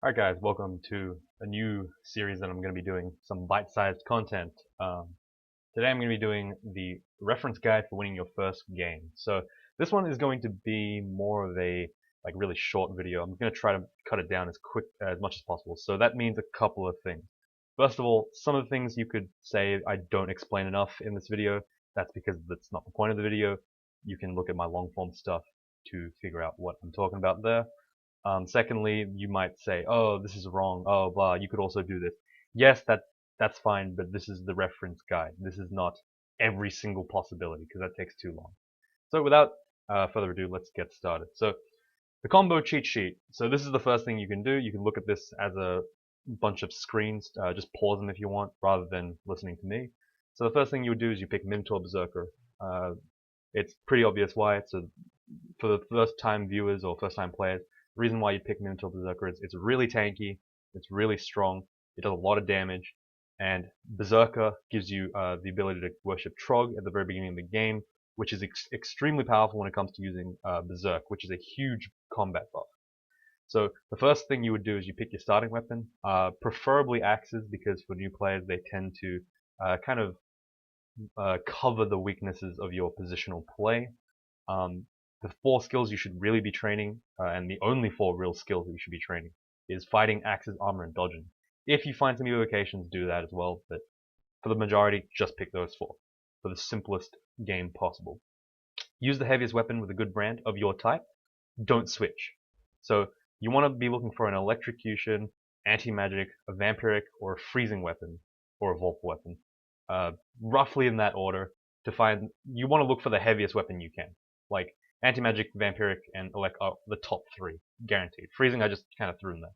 Alright guys, welcome to a new series that I'm going to be doing, some bite-sized content. Today I'm going to be doing the reference guide for winning your first game. So this one is going to be more of a really short video. I'm going to try to cut it down as much as possible. So that means a couple of things. First of all, some of the things you could say I don't explain enough in this video. That's because that's not the point of the video. You can look at my long form stuff to figure out what I'm talking about there. Secondly, you might say, oh, this is wrong, oh, blah, you could also do this. Yes, that's fine, but this is the reference guide. This is not every single possibility, because that takes too long. So without further ado, let's get started. So the combo cheat sheet. So this is the first thing you can do. You can look at this as a bunch of screens. Just pause them if you want, rather than listening to me. So the first thing you would do is you pick Minotaur Berserker. It's pretty obvious why. For the first time viewers or first time players, the reason why you pick Minotaur Berserker is it's really tanky, it's really strong, it does a lot of damage, and Berserker gives you the ability to worship Trog at the very beginning of the game, which is extremely powerful when it comes to using Berserk, which is a huge combat buff. So the first thing you would do is you pick your starting weapon, preferably axes, because for new players they tend to kind of cover the weaknesses of your positional play. The 4 skills you should really be training, and the only 4 real skills that you should be training, is fighting, axes, armor, and dodging. If you find some evocations, do that as well, but for the majority, just pick those 4 for the simplest game possible. Use the heaviest weapon with a good brand of your type. Don't switch. So you want to be looking for an electrocution, anti-magic, a vampiric, or a freezing weapon, or a Volp weapon. Roughly in that order. You want to look for the heaviest weapon you can. Like anti-magic, vampiric, and elect are the top 3, guaranteed. Freezing I just kind of threw in there.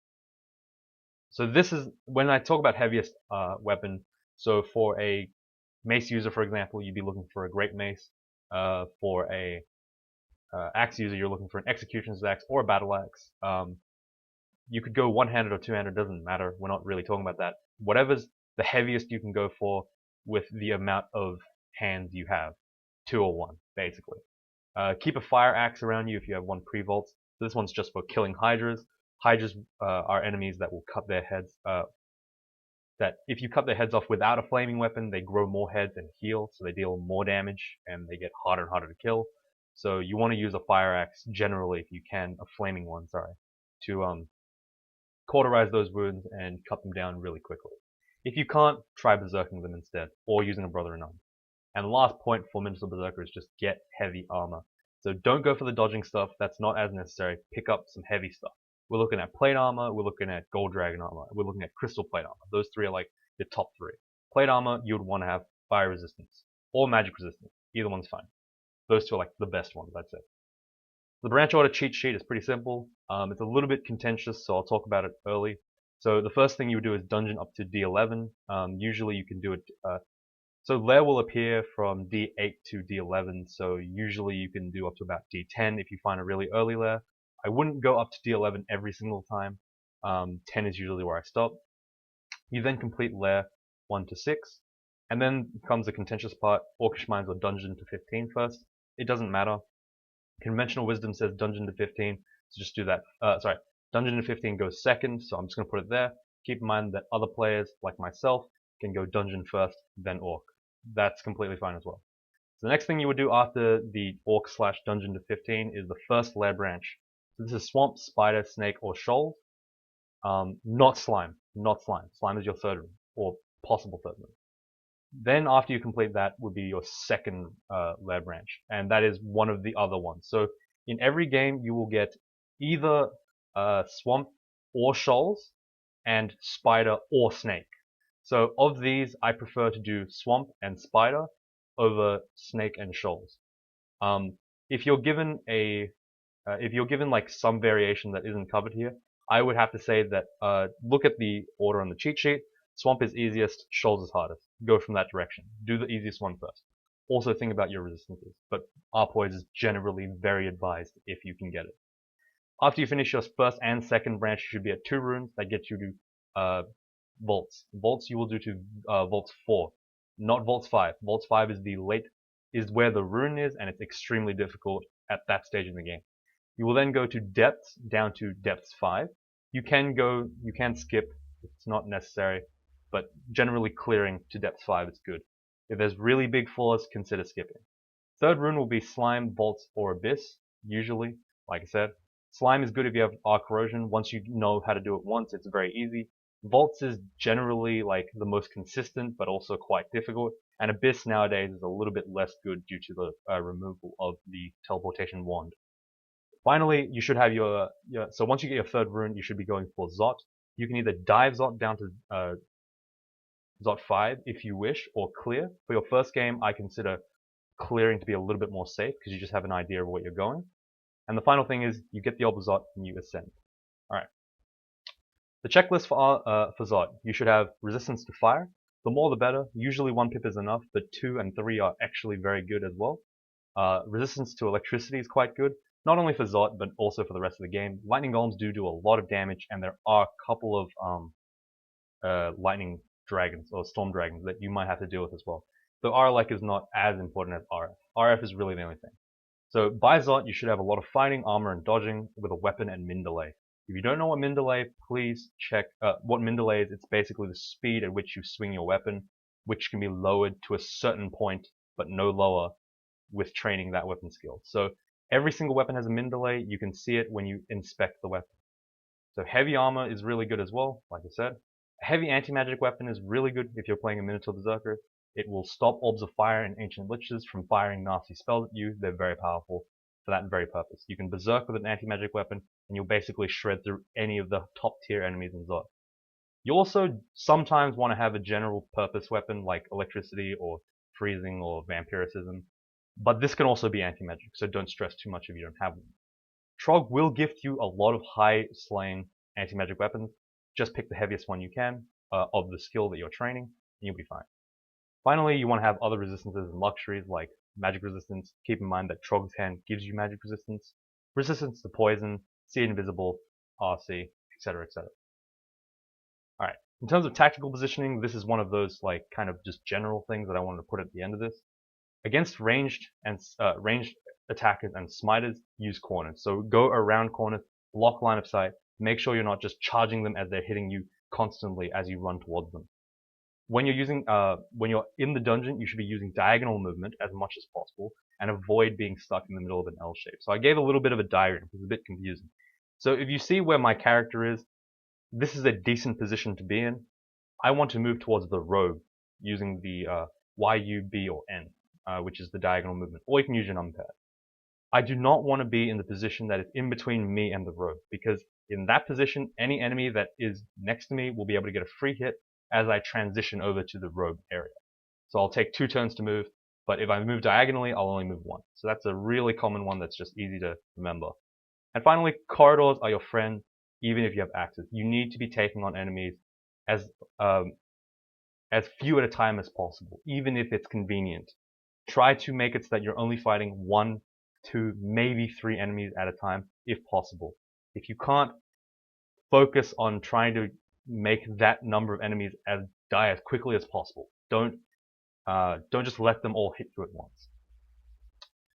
So this is when I talk about heaviest weapon. So for a mace user, for example, you'd be looking for a great mace. For a axe user, you're looking for an executioner's axe or a battle axe. You could go one-handed or two-handed, doesn't matter. We're not really talking about that. Whatever's the heaviest you can go for with the amount of hands you have, 2 or 1, basically. Keep a fire axe around you if you have 1 pre-volts. So this one's just for killing hydras. Hydras are enemies that will cut their heads. That if you cut their heads off without a flaming weapon, they grow more heads and heal, so they deal more damage and they get harder and harder to kill. So you want to use a fire axe generally if you can, a flaming one, sorry, to cauterize those wounds and cut them down really quickly. If you can't, try berserking them instead, or using a brother in arms. And the last point for Minotaur Berserker is just get heavy armor. So don't go for the dodging stuff, that's not as necessary. Pick up some heavy stuff. We're looking at plate armor, we're looking at gold dragon armor, we're looking at crystal plate armor. Those 3 are like the top 3. Plate armor, you would want to have fire resistance, or magic resistance. Either one's fine. Those 2 are like the best ones, I'd say. The branch order cheat sheet is pretty simple. It's a little bit contentious, so I'll talk about it early. So the first thing you would do is dungeon up to D11. Usually you can do it. So lair will appear from D8 to D11. So usually you can do up to about D10 if you find a really early lair. I wouldn't go up to D11 every single time. 10 is usually where I stop. You then complete lair 1 to 6, and then comes the contentious part: Orcish Mines or dungeon to 15 first. It doesn't matter. Conventional wisdom says dungeon to 15, so just do that. Dungeon to 15 goes second, so I'm just going to put it there. Keep in mind that other players, like myself, can go dungeon first, then orc. That's completely fine as well. So the next thing you would do after the orc / dungeon to 15 is the first lair branch. So this is swamp, spider, snake, or shoals. Not slime. Not slime. Slime is your third room, or possible third room. Then after you complete that would be your second lair branch, and that is one of the other ones. So in every game you will get either swamp or shoals, and spider or snake. So of these, I prefer to do swamp and spider over snake and shoals. If you're given like some variation that isn't covered here, I would have to say that look at the order on the cheat sheet. Swamp is easiest, shoals is hardest. Go from that direction. Do the easiest one first. Also think about your resistances, but Arpoise is generally very advised if you can get it. After you finish your first and second branch, you should be at 2 runes. That gets you to vaults. Vaults you will do to vaults 4, not vaults 5. Vaults 5 is where the rune is, and it's extremely difficult at that stage in the game. You will then go to depths, down to depths 5. You can skip, it's not necessary, but generally clearing to depth 5 is good. If there's really big flaws, consider skipping. Third rune will be Slime, Bolts, or Abyss, usually, like I said. Slime is good if you have Arc Corrosion. Once you know how to do it once, it's very easy. Vaults is generally like the most consistent, but also quite difficult. And Abyss nowadays is a little bit less good due to the removal of the teleportation wand. Finally, you should have so once you get your third rune, you should be going for Zot. You can either dive Zot down to Zot 5 if you wish, or clear. For your first game, I consider clearing to be a little bit more safe because you just have an idea of where you're going. And the final thing is you get the Orb of Zot and you ascend. Alright. The checklist for Zot, you should have resistance to fire. The more the better. Usually 1 pip is enough, but 2 and 3 are actually very good as well. Resistance to electricity is quite good, not only for Zot, but also for the rest of the game. Lightning Golems do a lot of damage, and there are a couple of lightning dragons, or storm dragons, that you might have to deal with as well. Though Aralek is not as important as RF. RF is really the only thing. So by Zot, you should have a lot of fighting, armor, and dodging with a weapon and min delay. If you don't know what min delay, please check what min delay is. It's basically the speed at which you swing your weapon, which can be lowered to a certain point, but no lower, with training that weapon skill. So every single weapon has a min delay. You can see it when you inspect the weapon. So heavy armor is really good as well, like I said. A heavy anti-magic weapon is really good if you're playing a Minotaur Berserker. It will stop orbs of fire and ancient liches from firing nasty spells at you. They're very powerful for that very purpose. You can berserk with an anti-magic weapon, and you'll basically shred through any of the top tier enemies in Zot. You also sometimes want to have a general purpose weapon like electricity or freezing or vampiricism, but this can also be anti-magic, so don't stress too much if you don't have one. Trog will gift you a lot of high slaying anti-magic weapons. Just pick the heaviest one you can of the skill that you're training, and you'll be fine. Finally, you want to have other resistances and luxuries like magic resistance. Keep in mind that Trog's hand gives you magic resistance, resistance to poison, see invisible, RC, etc, etc. Alright, in terms of tactical positioning, this is one of those like kind of just general things that I wanted to put at the end of this. Against ranged attackers and smiters, use corners. So go around corners, block line of sight, make sure you're not just charging them as they're hitting you constantly as you run towards them. When you're in the dungeon, you should be using diagonal movement as much as possible and avoid being stuck in the middle of an L shape. So I gave a little bit of a diagram, it's a bit confusing. So if you see where my character is, this is a decent position to be in. I want to move towards the rogue using the Y, U, B, or N, which is the diagonal movement, or you can use your numpad. I do not want to be in the position that is in between me and the rogue, because in that position, any enemy that is next to me will be able to get a free hit as I transition over to the rogue area. So I'll take 2 turns to move, but if I move diagonally, I'll only move 1. So that's a really common one that's just easy to remember. And finally, corridors are your friend, even if you have axes. You need to be taking on enemies as few at a time as possible, even if it's convenient. Try to make it so that you're only fighting 1, 2, maybe 3 enemies at a time, if possible. If you can't, focus on trying to make that number of enemies die as quickly as possible. Don't just let them all hit you at once.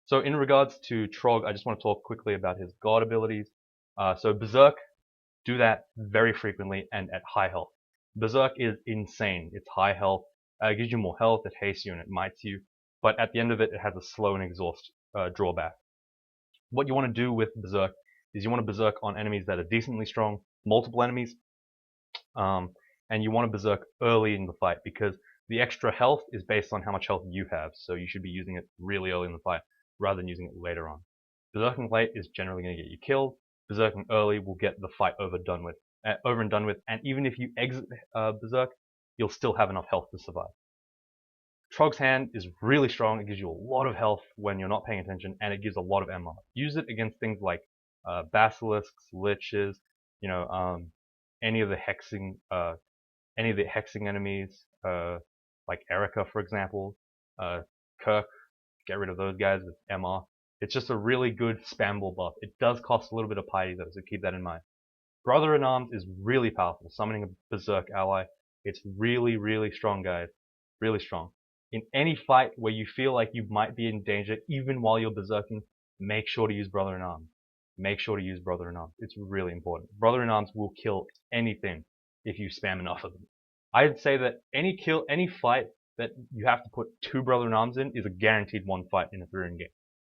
So in regards to Trog, I just want to talk quickly about his god abilities. So Berserk, do that very frequently and at high health. Berserk is insane. It's high health, it gives you more health, it hastes you and it mites you, but at the end of it, it has a slow and exhaust drawback. What you want to do with Berserk is you want to Berserk on enemies that are decently strong, multiple enemies, and you want to Berserk early in the fight because the extra health is based on how much health you have, so you should be using it really early in the fight rather than using it later on. Berserking late is generally going to get you killed. Berserking early will get the fight over and done with, and even if you exit Berserk, you'll still have enough health to survive. Trog's hand is really strong. It gives you a lot of health when you're not paying attention, and it gives a lot of MR. Use it against things like basilisks, liches, any of the hexing enemies, like Erica, for example, Kirk. Get rid of those guys with MR. It's just a really good spamble buff. It does cost a little bit of piety though, so keep that in mind. Brother-in-Arms is really powerful. Summoning a Berserk ally, it's really, really strong, guys. Really strong. In any fight where you feel like you might be in danger, even while you're berserking, make sure to use Brother-in-Arms. make sure to use Brother-in-Arms. It's really important. Brother-in-Arms will kill anything if you spam enough of them. I'd say that any fight that you have to put 2 Brother-in-Arms in is a guaranteed 1 fight in a 3-run game.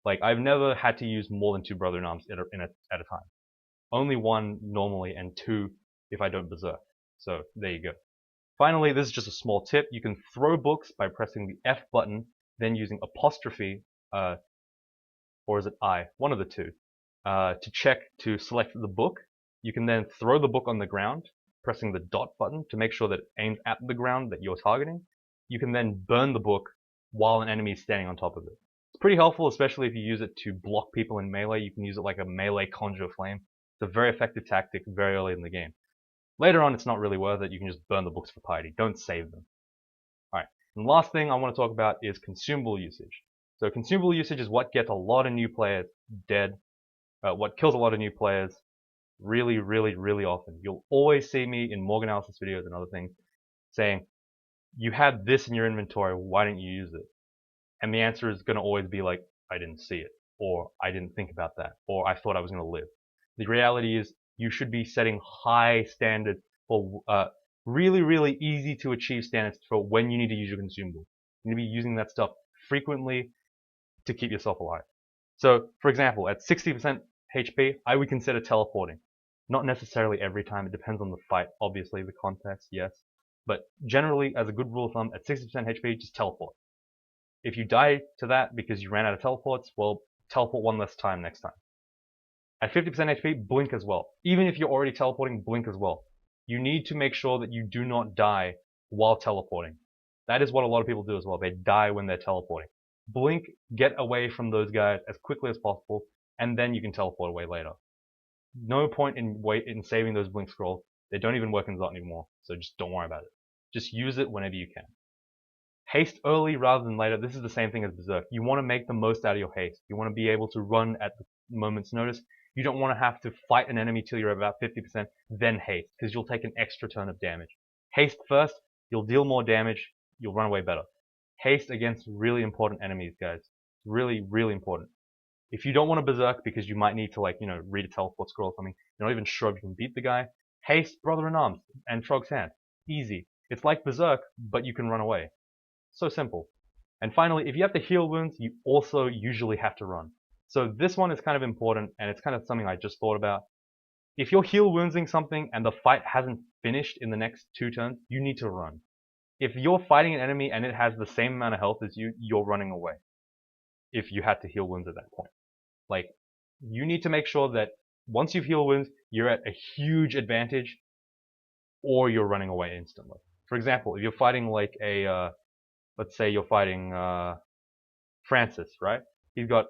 Like, I've never had to use more than 2 Brother-in-Arms at a time. Only 1 normally, and 2 if I don't berserk. So, there you go. Finally, this is just a small tip. You can throw books by pressing the F button, then using apostrophe, or is it I? One of the two. To select the book. You can then throw the book on the ground, pressing the dot button to make sure that it aims at the ground that you're targeting. You can then burn the book while an enemy is standing on top of it. It's pretty helpful, especially if you use it to block people in melee. You can use it like a melee conjure flame. It's a very effective tactic very early in the game. Later on, it's not really worth it. You can just burn the books for piety. Don't save them. Alright, and the last thing I want to talk about is consumable usage. So consumable usage is what gets a lot of new players dead, what kills a lot of new players really, really, really often. You'll always see me in Morgue analysis videos and other things saying, you had this in your inventory, why didn't you use it? And the answer is going to always be like, I didn't see it, or I didn't think about that, or I thought I was going to live. The reality is, you should be setting high standards for really, really easy to achieve standards for when you need to use your consumable. You need to be using that stuff frequently to keep yourself alive. So, for example, at 60% HP, I would consider teleporting. Not necessarily every time, it depends on the fight, obviously, the context, yes. But generally, as a good rule of thumb, at 60% HP, just teleport. If you die to that because you ran out of teleports, well, teleport 1 less time next time. At 50% HP, blink as well. Even if you're already teleporting, blink as well. You need to make sure that you do not die while teleporting. That is what a lot of people do as well. They die when they're teleporting. Blink, get away from those guys as quickly as possible, and then you can teleport away later. No point in saving those blink scrolls. They don't even work in Zot anymore, so just don't worry about it. Just use it whenever you can. Haste early rather than later. This is the same thing as Berserk. You want to make the most out of your haste. You want to be able to run at the moment's notice. You don't want to have to fight an enemy till you're about 50%, then haste, because you'll take an extra turn of damage. Haste first, you'll deal more damage, you'll run away better. Haste against really important enemies, guys. Really, really important. If you don't want to berserk because you might need to, like, read a teleport scroll or something, you're not even sure if you can beat the guy, haste Brother-in-Arms and Trog's Hand. Easy. It's like berserk, but you can run away. So simple. And finally, if you have to heal wounds, you also usually have to run. So this one is kind of important, and it's kind of something I just thought about. If you're heal woundsing something and the fight hasn't finished in the next 2 turns, you need to run. If you're fighting an enemy and it has the same amount of health as you, you're running away. If you had to heal wounds at that point. Like, you need to make sure that once you've healed wounds, you're at a huge advantage, or you're running away instantly. For example, if you're fighting like a, let's say you're fighting Francis, right? He's got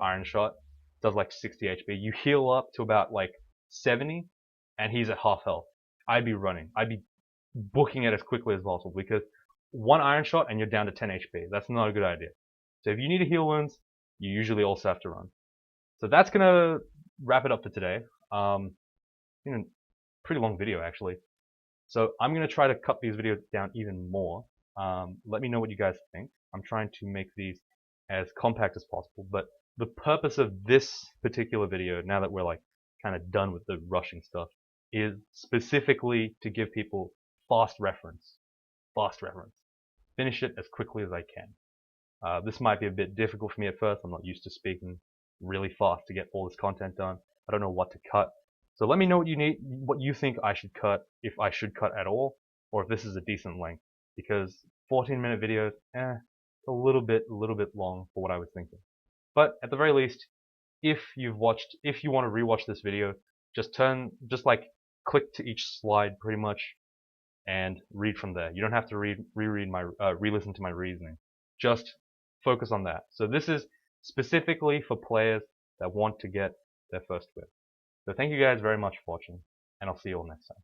Iron Shot, does like 60 HP. You heal up to about like 70, and he's at half health. I'd be running. I'd be booking it as quickly as possible, because 1 Iron Shot and you're down to 10 HP. That's not a good idea. So if you need to heal wounds, you usually also have to run. So that's gonna wrap it up for today. Pretty long video actually. So I'm gonna try to cut these videos down even more. Let me know what you guys think. I'm trying to make these as compact as possible, but the purpose of this particular video, now that we're like kind of done with the rushing stuff, is specifically to give people fast reference. Finish it as quickly as I can. This might be a bit difficult for me at first. I'm not used to speaking really fast to get all this content done. I don't know what to cut. So let me know what you think I should cut, if I should cut at all, or if this is a decent length. Because 14-minute videos, a little bit long for what I was thinking. But at the very least, if you want to rewatch this video, just click to each slide pretty much, and read from there. You don't have to re-listen to my reasoning. Just focus on that. So this is specifically for players that want to get their first win. So thank you guys very much for watching, and I'll see you all next time.